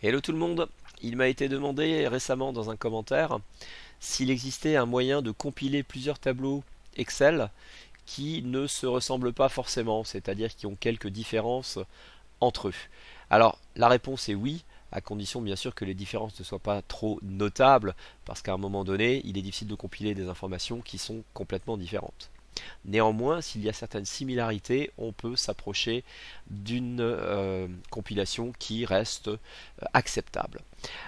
Hello tout le monde, il m'a été demandé récemment dans un commentaire s'il existait un moyen de compiler plusieurs tableaux Excel qui ne se ressemblent pas forcément, c'est-à-dire qui ont quelques différences entre eux. Alors la réponse est oui, à condition bien sûr que les différences ne soient pas trop notables, parce qu'à un moment donné, il est difficile de compiler des informations qui sont complètement différentes. Néanmoins, s'il y a certaines similarités, on peut s'approcher d'une compilation qui reste acceptable.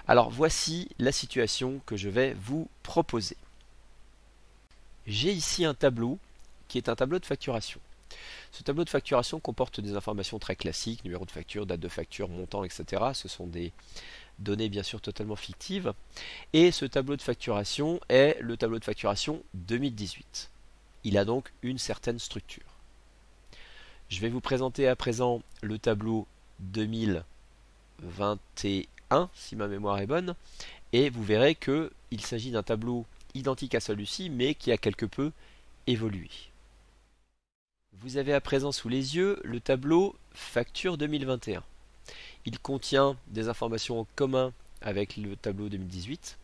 Alors voici la situation que je vais vous proposer. J'ai ici un tableau qui est un tableau de facturation. Ce tableau de facturation comporte des informations très classiques, numéro de facture, date de facture, montant, etc. Ce sont des données bien sûr totalement fictives. Et ce tableau de facturation est le tableau de facturation 2018. Il a donc une certaine structure. Je vais vous présenter à présent le tableau 2021, si ma mémoire est bonne, et vous verrez qu'il s'agit d'un tableau identique à celui-ci, mais qui a quelque peu évolué. Vous avez à présent sous les yeux le tableau facture 2021. Il contient des informations en commun avec le tableau 2018,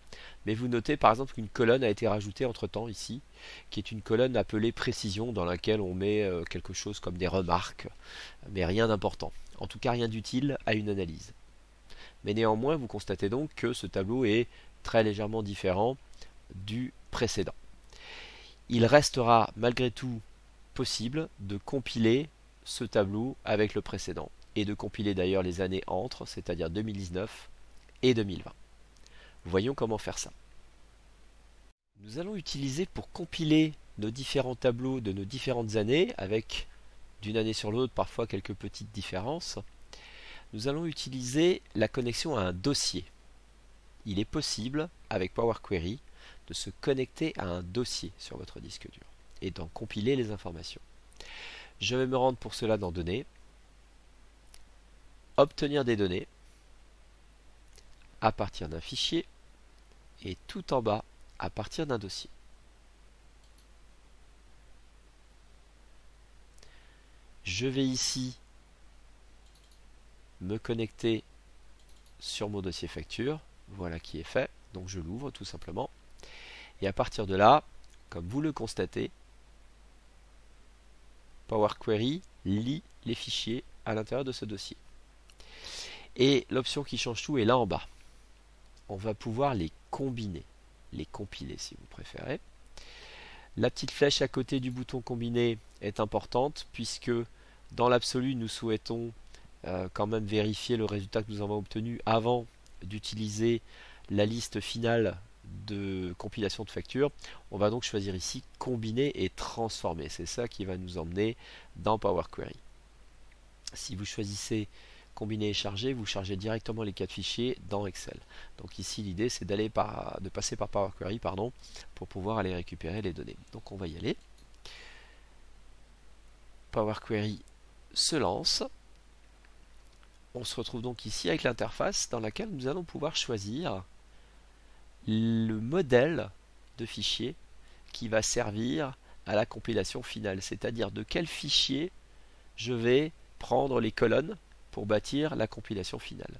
mais vous notez par exemple qu'une colonne a été rajoutée entre temps ici, qui est une colonne appelée précision dans laquelle on met quelque chose comme des remarques, mais rien d'important, en tout cas rien d'utile à une analyse. Mais néanmoins vous constatez donc que ce tableau est très légèrement différent du précédent. Il restera malgré tout possible de compiler ce tableau avec le précédent, et de compiler d'ailleurs les années entre, c'est-à-dire 2019 et 2020. Voyons comment faire ça. Nous allons utiliser pour compiler nos différents tableaux de nos différentes années, avec d'une année sur l'autre parfois quelques petites différences, nous allons utiliser la connexion à un dossier. Il est possible, avec Power Query, de se connecter à un dossier sur votre disque dur et d'en compiler les informations. Je vais me rendre pour cela dans Données, Obtenir des données, à partir d'un fichier, et tout en bas, à partir d'un dossier. Je vais ici me connecter sur mon dossier facture, voilà qui est fait, donc je l'ouvre tout simplement, et à partir de là, comme vous le constatez, Power Query lit les fichiers à l'intérieur de ce dossier. Et l'option qui change tout est là en bas. On va pouvoir les combiner, les compiler si vous préférez. La petite flèche à côté du bouton combiner est importante puisque dans l'absolu nous souhaitons quand même vérifier le résultat que nous avons obtenu avant d'utiliser la liste finale de compilation de factures. On va donc choisir ici combiner et transformer. C'est ça qui va nous emmener dans Power Query. Si vous choisissez combiner et charger, vous chargez directement les 4 fichiers dans Excel. Donc ici l'idée c'est de passer par Power Query pour pouvoir aller récupérer les données. Donc on va y aller. Power Query se lance. On se retrouve donc ici avec l'interface dans laquelle nous allons pouvoir choisir le modèle de fichier qui va servir à la compilation finale, c'est-à-dire de quel fichier je vais prendre les colonnes pour bâtir la compilation finale.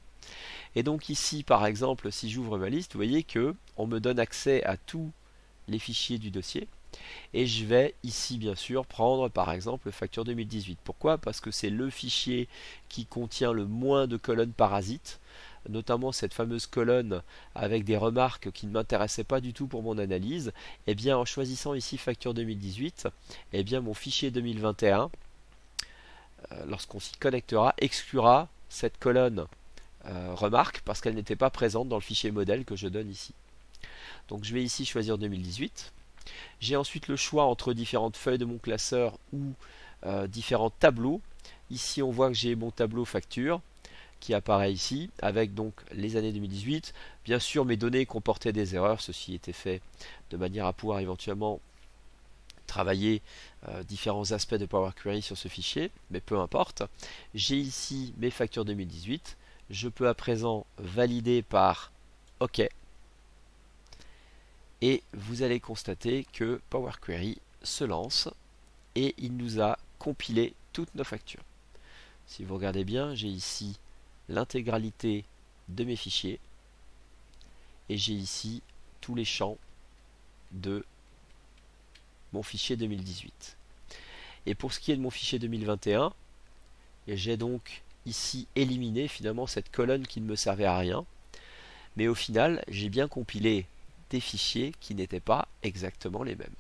Et donc ici par exemple si j'ouvre ma liste, vous voyez que on me donne accès à tous les fichiers du dossier et je vais ici bien sûr prendre par exemple facture 2018. Pourquoi? Parce que c'est le fichier qui contient le moins de colonnes parasites, notamment cette fameuse colonne avec des remarques qui ne m'intéressaient pas du tout pour mon analyse. Et bien en choisissant ici facture 2018, et bien mon fichier 2021 lorsqu'on s'y connectera, exclura cette colonne remarque parce qu'elle n'était pas présente dans le fichier modèle que je donne ici. Donc je vais ici choisir 2018. J'ai ensuite le choix entre différentes feuilles de mon classeur ou différents tableaux. Ici on voit que j'ai mon tableau facture qui apparaît ici avec donc les années 2018. Bien sûr mes données comportaient des erreurs, ceci était fait de manière à pouvoir éventuellement travailler différents aspects de Power Query sur ce fichier, mais peu importe. J'ai ici mes factures 2018. Je peux à présent valider par OK. Et vous allez constater que Power Query se lance et il nous a compilé toutes nos factures. Si vous regardez bien, j'ai ici l'intégralité de mes fichiers et j'ai ici tous les champs de mon fichier 2018. Et pour ce qui est de mon fichier 2021, j'ai donc ici éliminé finalement cette colonne qui ne me servait à rien. Mais au final, j'ai bien compilé des fichiers qui n'étaient pas exactement les mêmes.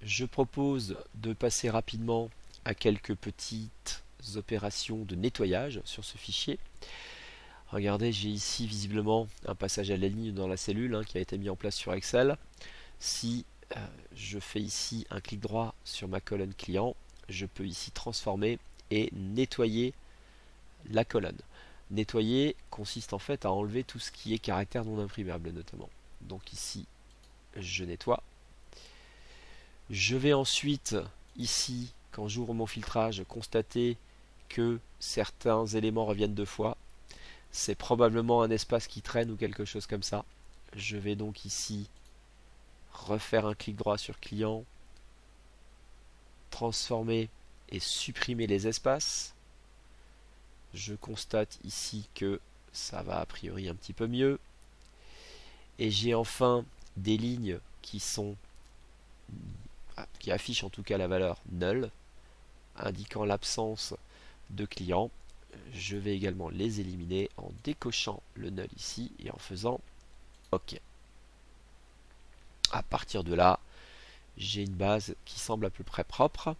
Je propose de passer rapidement à quelques petites opérations de nettoyage sur ce fichier. Regardez, j'ai ici visiblement un passage à la ligne dans la cellule qui a été mis en place sur Excel. Si je fais ici un clic droit sur ma colonne client, je peux ici transformer et nettoyer la colonne. Nettoyer consiste en fait à enlever tout ce qui est caractère non imprimable notamment. Donc ici, je nettoie. Je vais ensuite, ici, quand j'ouvre mon filtrage, constater que certains éléments reviennent deux fois. C'est probablement un espace qui traîne ou quelque chose comme ça. Je vais donc ici refaire un clic droit sur client, transformer et supprimer les espaces. Je constate ici que ça va a priori un petit peu mieux. Et j'ai enfin des lignes qui affichent en tout cas la valeur null, indiquant l'absence de client. Je vais également les éliminer en décochant le null ici et en faisant OK. À partir de là, j'ai une base qui semble à peu près propre.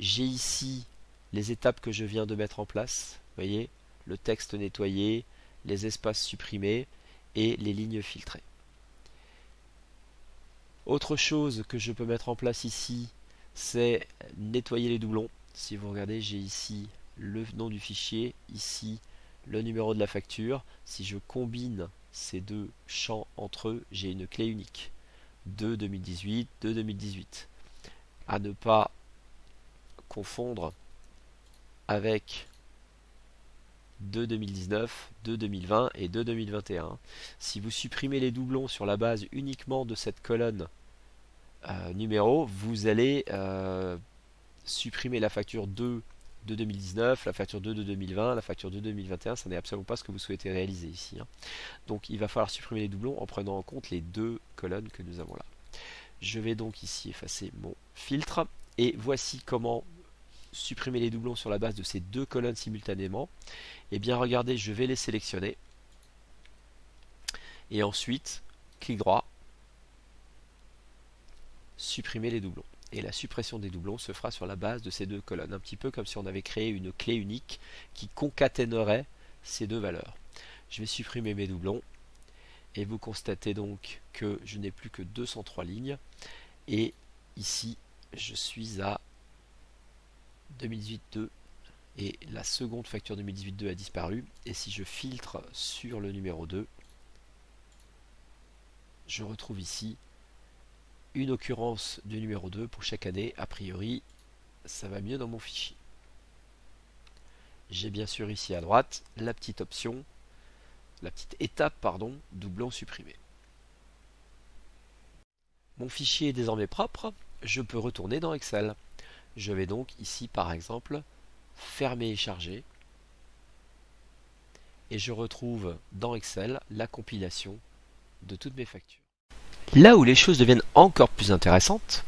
J'ai ici les étapes que je viens de mettre en place. Vous voyez, le texte nettoyé, les espaces supprimés et les lignes filtrées. Autre chose que je peux mettre en place ici, c'est nettoyer les doublons. Si vous regardez, j'ai ici le nom du fichier, ici le numéro de la facture. Si je combine ces deux champs entre eux, j'ai une clé unique de 2018, de 2018. À ne pas confondre avec de 2019, de 2020 et de 2021. Si vous supprimez les doublons sur la base uniquement de cette colonne numéro, vous allez supprimer la facture 2 de 2019, la facture 2 de 2020, la facture 2 de 2021. Ça n'est absolument pas ce que vous souhaitez réaliser ici. Donc il va falloir supprimer les doublons en prenant en compte les deux colonnes que nous avons là. Je vais donc ici effacer mon filtre et voici comment supprimer les doublons sur la base de ces deux colonnes simultanément. Et bien regardez, je vais les sélectionner et ensuite clic droit, supprimer les doublons. Et la suppression des doublons se fera sur la base de ces deux colonnes, un petit peu comme si on avait créé une clé unique qui concaténerait ces deux valeurs. Je vais supprimer mes doublons et vous constatez donc que je n'ai plus que 203 lignes et ici je suis à 2018-2 et la seconde facture 2018-2 a disparu. Et si je filtre sur le numéro 2, je retrouve ici une occurrence du numéro 2 pour chaque année. A priori, ça va mieux dans mon fichier. J'ai bien sûr ici à droite la petite option, la petite étape, pardon, doublon supprimé. Mon fichier est désormais propre, je peux retourner dans Excel. Je vais donc ici par exemple fermer et charger et je retrouve dans Excel la compilation de toutes mes factures. Là où les choses deviennent encore plus intéressantes,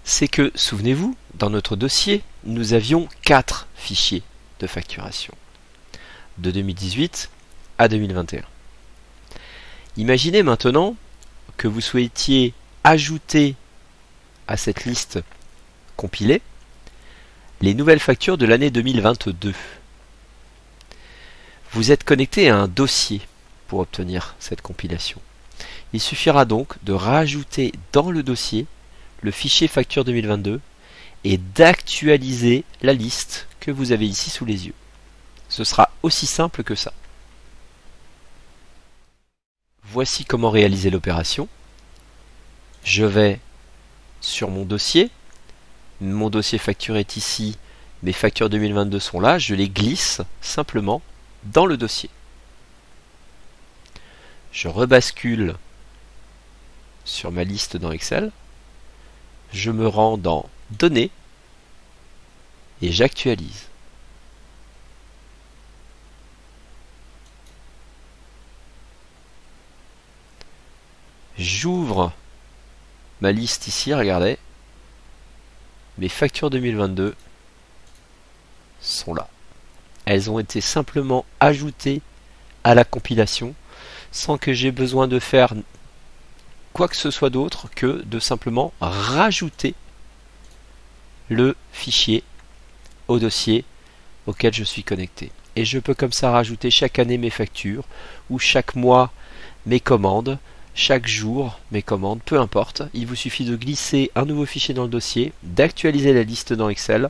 c'est que, souvenez-vous, dans notre dossier, nous avions 4 fichiers de facturation, de 2018 à 2021. Imaginez maintenant que vous souhaitiez ajouter à cette liste compilée les nouvelles factures de l'année 2022. Vous êtes connecté à un dossier pour obtenir cette compilation. Il suffira donc de rajouter dans le dossier le fichier facture 2022 et d'actualiser la liste que vous avez ici sous les yeux. Ce sera aussi simple que ça. Voici comment réaliser l'opération. Je vais sur mon dossier facture est ici, mes factures 2022 sont là, je les glisse simplement dans le dossier. Je rebascule sur ma liste dans Excel, je me rends dans Données et j'actualise. j'ouvre ma liste ici, regardez, mes factures 2022 sont là. Elles ont été simplement ajoutées à la compilation sans que j'ai besoin de faire quoi que ce soit d'autre que de simplement rajouter le fichier au dossier auquel je suis connecté. Et je peux comme ça rajouter chaque année mes factures ou chaque mois mes commandes, chaque jour mes commandes, peu importe. Il vous suffit de glisser un nouveau fichier dans le dossier, d'actualiser la liste dans Excel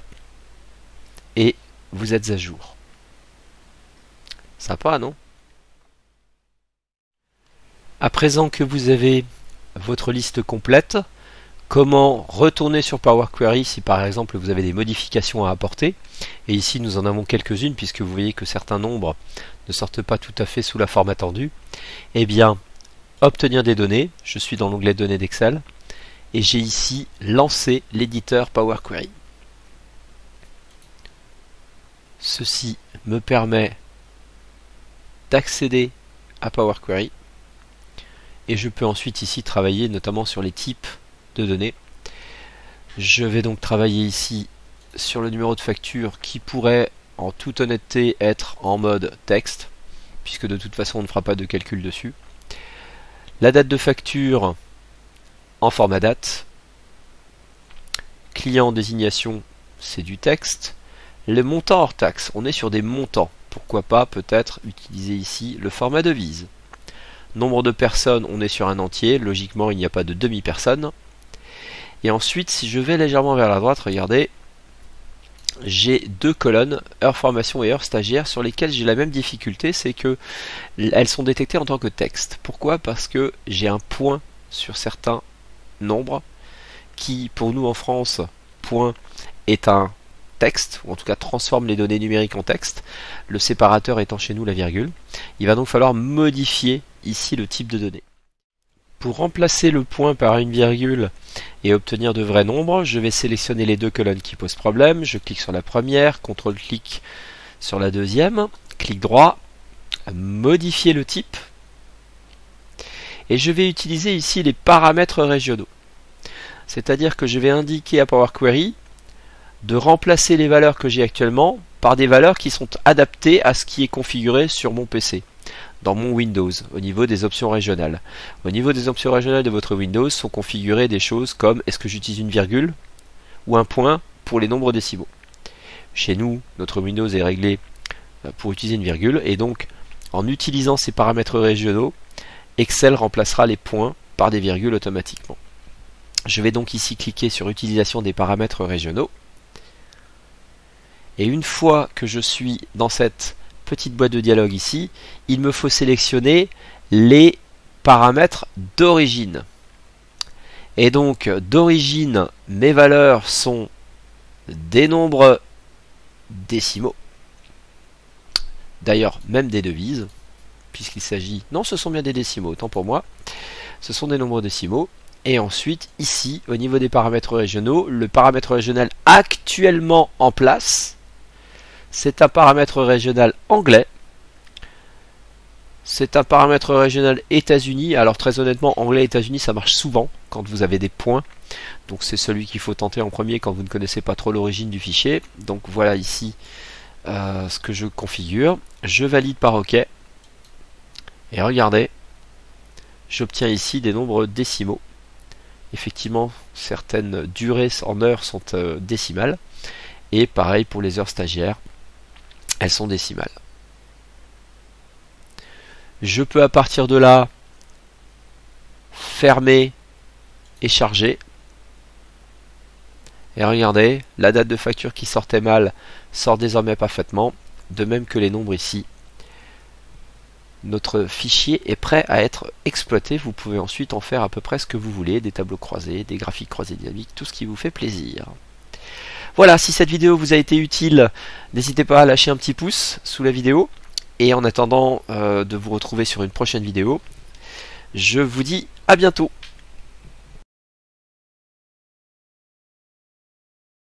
et vous êtes à jour. Sympa, non? À présent que vous avez votre liste complète, comment retourner sur Power Query si par exemple vous avez des modifications à apporter? Et ici nous en avons quelques-unes puisque vous voyez que certains nombres ne sortent pas tout à fait sous la forme attendue. Eh bien, obtenir des données, je suis dans l'onglet données d'Excel et j'ai ici lancé l'éditeur Power Query. Ceci me permet d'accéder à Power Query et je peux ensuite ici travailler notamment sur les types de données. Je vais donc travailler ici sur le numéro de facture qui pourrait en toute honnêteté être en mode texte puisque de toute façon on ne fera pas de calcul dessus. La date de facture en format date. Client désignation, c'est du texte. Le montant hors taxe, on est sur des montants. Pourquoi pas peut-être utiliser ici le format devise. Nombre de personnes, on est sur un entier. Logiquement, il n'y a pas de demi-personne. Et ensuite, si je vais légèrement vers la droite, regardez, j'ai deux colonnes, heure formation et heure stagiaire, sur lesquelles j'ai la même difficulté, c'est que elles sont détectées en tant que texte. Pourquoi? Parce que j'ai un point sur certains nombres, qui pour nous en France, point est un texte, ou en tout cas transforme les données numériques en texte, le séparateur étant chez nous la virgule. Il va donc falloir modifier ici le type de données. Pour remplacer le point par une virgule et obtenir de vrais nombres, je vais sélectionner les deux colonnes qui posent problème. Je clique sur la première, CTRL-clic sur la deuxième, clic droit, modifier le type. Et je vais utiliser ici les paramètres régionaux. C'est-à-dire que je vais indiquer à Power Query de remplacer les valeurs que j'ai actuellement par des valeurs qui sont adaptées à ce qui est configuré sur mon PC. Dans mon Windows, au niveau des options régionales. Au niveau des options régionales de votre Windows sont configurées des choses comme est-ce que j'utilise une virgule ou un point pour les nombres décimaux. Chez nous, notre Windows est réglé pour utiliser une virgule et donc en utilisant ces paramètres régionaux, Excel remplacera les points par des virgules automatiquement. Je vais donc ici cliquer sur utilisation des paramètres régionaux et une fois que je suis dans cette petite boîte de dialogue ici, il me faut sélectionner les paramètres d'origine. Et donc d'origine, mes valeurs sont des nombres décimaux. D'ailleurs, même des devises, puisqu'il s'agit... Non, ce sont bien des décimaux, autant pour moi. Ce sont des nombres décimaux. Et ensuite, ici, au niveau des paramètres régionaux, le paramètre régional actuellement en place, c'est un paramètre régional anglais. C'est un paramètre régional États-Unis. Alors très honnêtement, anglais et États-Unis, ça marche souvent quand vous avez des points. Donc c'est celui qu'il faut tenter en premier quand vous ne connaissez pas trop l'origine du fichier. Donc voilà ici ce que je configure. Je valide par OK. Et regardez, j'obtiens ici des nombres décimaux. Effectivement, certaines durées en heures sont décimales. Et pareil pour les heures stagiaires. Elles sont décimales. Je peux à partir de là fermer et charger. Et regardez, la date de facture qui sortait mal sort désormais parfaitement, de même que les nombres ici. Notre fichier est prêt à être exploité. Vous pouvez ensuite en faire à peu près ce que vous voulez, des tableaux croisés, des graphiques croisés dynamiques, tout ce qui vous fait plaisir. Voilà, si cette vidéo vous a été utile, n'hésitez pas à lâcher un petit pouce sous la vidéo. Et en attendant de vous retrouver sur une prochaine vidéo, je vous dis à bientôt.